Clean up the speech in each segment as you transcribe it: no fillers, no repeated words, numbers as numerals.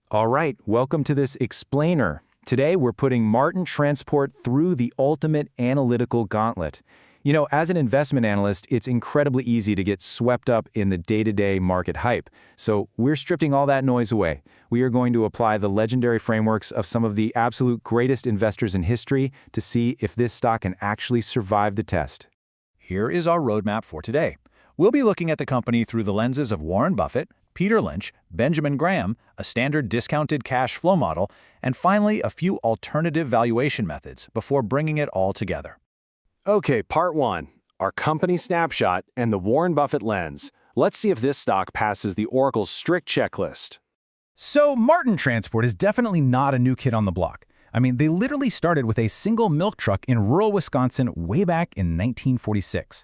All right, welcome to this explainer. Today we're putting Marten Transport through the ultimate analytical gauntlet. As an investment analyst, it's incredibly easy to get swept up in the day-to-day market hype. So we're stripping all that noise away. We are going to apply the legendary frameworks of some of the absolute greatest investors in history to see if this stock can actually survive the test. Here is our roadmap for today. We'll be looking at the company through the lenses of Warren Buffett, Peter Lynch, Benjamin Graham, a standard discounted cash flow model, and finally a few alternative valuation methods before bringing it all together. Okay, part one, our company snapshot and the Warren Buffett lens. Let's see if this stock passes the Oracle's strict checklist. So Marten Transport is definitely not a new kid on the block. They literally started with a single milk truck in rural Wisconsin way back in 1946.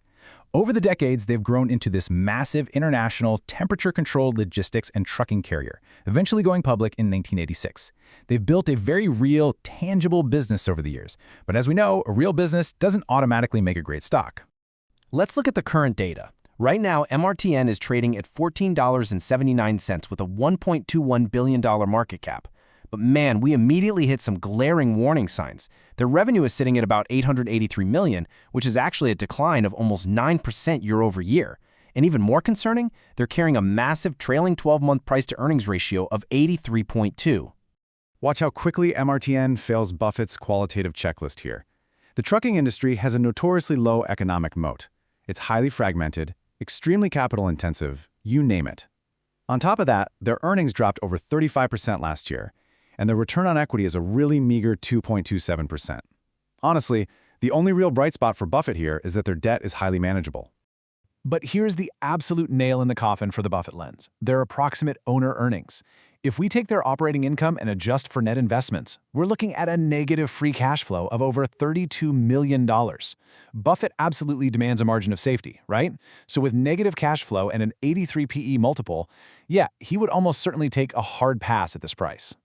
Over the decades, they've grown into this massive international temperature-controlled logistics and trucking carrier, eventually going public in 1986. They've built a very real, tangible business over the years. But as we know, a real business doesn't automatically make a great stock. Let's look at the current data. Right now, MRTN is trading at $14.79 with a $1.21 billion market cap. But man, we immediately hit some glaring warning signs. Their revenue is sitting at about $883 million, which is actually a decline of almost 9% year over year. And even more concerning, they're carrying a massive trailing 12-month price-to-earnings ratio of 83.2. Watch how quickly MRTN fails Buffett's qualitative checklist here. The trucking industry has a notoriously low economic moat. It's highly fragmented, extremely capital-intensive, you name it. On top of that, their earnings dropped over 35% last year, and their return on equity is a really meager 2.27%. Honestly, the only real bright spot for Buffett here is that their debt is highly manageable. But here's the absolute nail in the coffin for the Buffett lens, their approximate owner earnings. If we take their operating income and adjust for net investments, we're looking at a negative free cash flow of over $32 million. Buffett absolutely demands a margin of safety, right? So with negative cash flow and an 83 PE multiple, yeah, he would almost certainly take a hard pass at this price.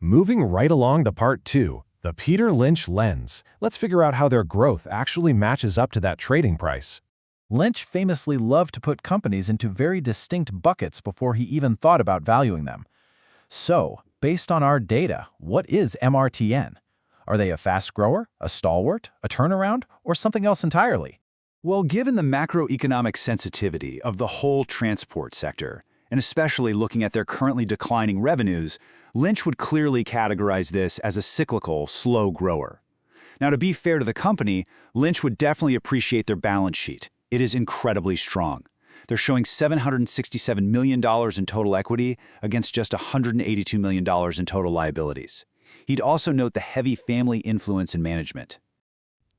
Moving right along to part two, the Peter Lynch lens. Let's figure out how their growth actually matches up to that trading price. Lynch famously loved to put companies into very distinct buckets before he even thought about valuing them. So, based on our data, what is MRTN? Are they a fast grower, a stalwart, a turnaround, or something else entirely? Well, given the macroeconomic sensitivity of the whole transport sector, and especially looking at their currently declining revenues, Lynch would clearly categorize this as a cyclical, slow grower. Now, to be fair to the company, Lynch would definitely appreciate their balance sheet. It is incredibly strong. They're showing $767 million in total equity against just $182 million in total liabilities. He'd also note the heavy family influence in management.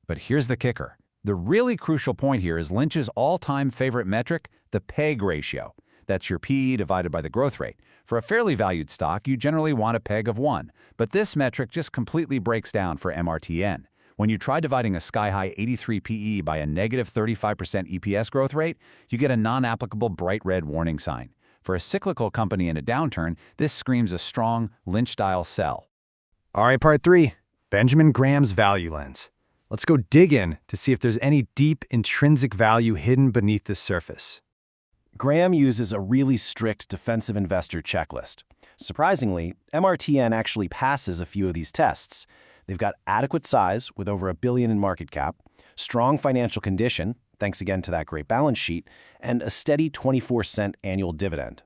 But here's the kicker. The really crucial point here is Lynch's all-time favorite metric, the PEG ratio. That's your PE divided by the growth rate. For a fairly valued stock, you generally want a PEG of 1, but this metric just completely breaks down for MRTN. When you try dividing a sky-high 83 PE by a negative 35% EPS growth rate, you get a non-applicable bright red warning sign. For a cyclical company in a downturn, this screams a strong Lynch-style sell. All right, part three, Benjamin Graham's value lens. Let's go dig in to see if there's any deep intrinsic value hidden beneath the surface. Graham uses a really strict defensive investor checklist. Surprisingly, MRTN actually passes a few of these tests. They've got adequate size with over $1 billion in market cap, strong financial condition, thanks again to that great balance sheet, and a steady 24-cent annual dividend.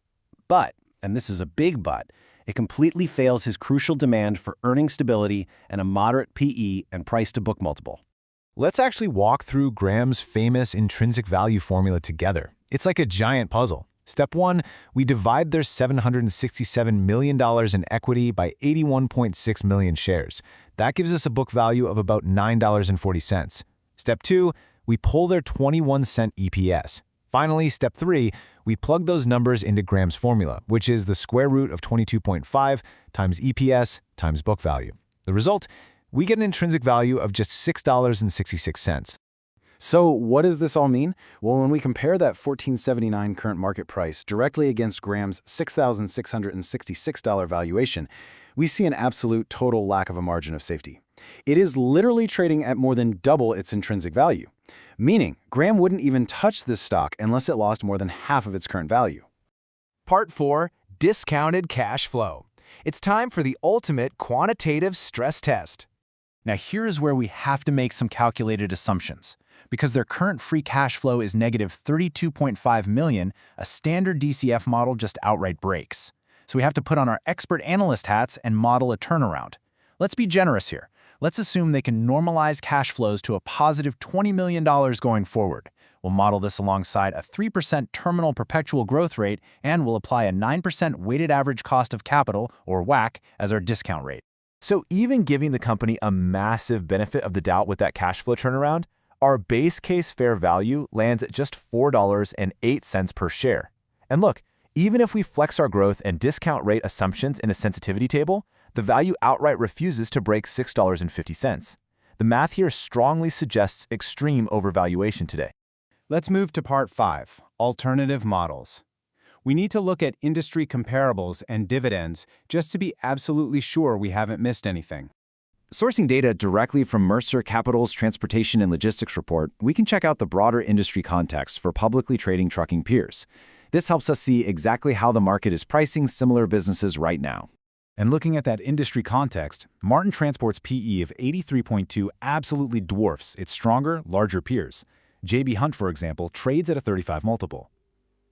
But, and this is a big but, it completely fails his crucial demand for earning stability and a moderate PE and price-to-book multiple. Let's actually walk through Graham's famous intrinsic value formula together. It's like a giant puzzle. Step 1, we divide their $767 million in equity by 81.6 million shares. That gives us a book value of about $9.40. Step 2, we pull their 21-cent EPS. Finally, step 3, we plug those numbers into Graham's formula, which is the square root of 22.5 times EPS times book value. The result, we get an intrinsic value of just $6.66. So what does this all mean? Well, when we compare that $14.79 current market price directly against Graham's $6,666 valuation, we see an absolute total lack of a margin of safety. It is literally trading at more than double its intrinsic value, meaning Graham wouldn't even touch this stock unless it lost more than half of its current value. Part 4, discounted cash flow. It's time for the ultimate quantitative stress test. Now here is where we have to make some calculated assumptions. Because their current free cash flow is negative $32.5 million, a standard DCF model just outright breaks. So we have to put on our expert analyst hats and model a turnaround. Let's be generous here. Let's assume they can normalize cash flows to a positive $20 million going forward. We'll model this alongside a 3% terminal perpetual growth rate, and we'll apply a 9% weighted average cost of capital, or WACC, as our discount rate. So even giving the company a massive benefit of the doubt with that cash flow turnaround, our base case fair value lands at just $4.08 per share. And look, even if we flex our growth and discount rate assumptions in a sensitivity table, the value outright refuses to break $6.50. The math here strongly suggests extreme overvaluation today. Let's move to Part 5, Alternative Models. We need to look at industry comparables and dividends just to be absolutely sure we haven't missed anything. Sourcing data directly from Mercer Capital's Transportation and Logistics report, we can check out the broader industry context for publicly trading trucking peers. This helps us see exactly how the market is pricing similar businesses right now. And looking at that industry context, Marten Transport's PE of 83.2 absolutely dwarfs its stronger, larger peers. J.B. Hunt, for example, trades at a 35 multiple.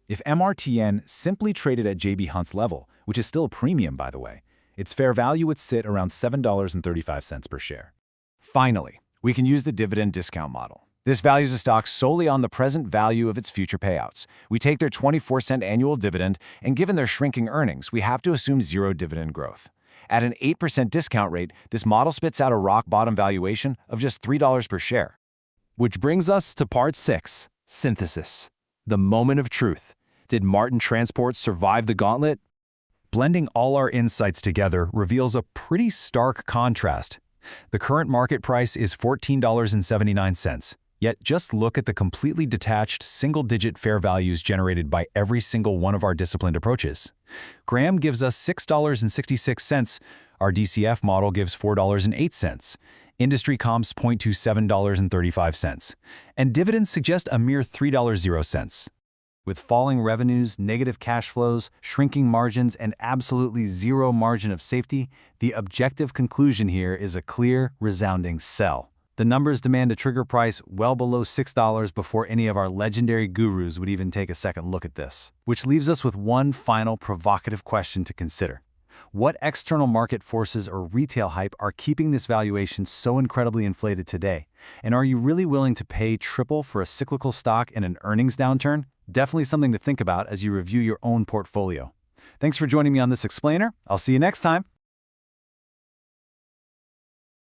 If MRTN simply traded at J.B. Hunt's level, which is still a premium, by the way, its fair value would sit around $7.35 per share. Finally, we can use the dividend discount model. This values a stock solely on the present value of its future payouts. We take their 24-cent annual dividend, and given their shrinking earnings, we have to assume zero dividend growth. At an 8% discount rate, this model spits out a rock-bottom valuation of just $3 per share. Which brings us to Part 6, Synthesis. The moment of truth. Did Marten Transport survive the gauntlet? Blending all our insights together reveals a pretty stark contrast. The current market price is $14.79, yet just look at the completely detached single-digit fair values generated by every single one of our disciplined approaches. Graham gives us $6.66, our DCF model gives $4.08, industry comps point to $7.35, and dividends suggest a mere $3.00. With falling revenues, negative cash flows, shrinking margins, and absolutely zero margin of safety, the objective conclusion here is a clear, resounding sell. The numbers demand a trigger price well below $6 before any of our legendary gurus would even take a second look at this. Which leaves us with one final provocative question to consider. What external market forces or retail hype are keeping this valuation so incredibly inflated today? And are you really willing to pay triple for a cyclical stock in an earnings downturn? Definitely something to think about as you review your own portfolio. Thanks for joining me on this explainer. I'll see you next time.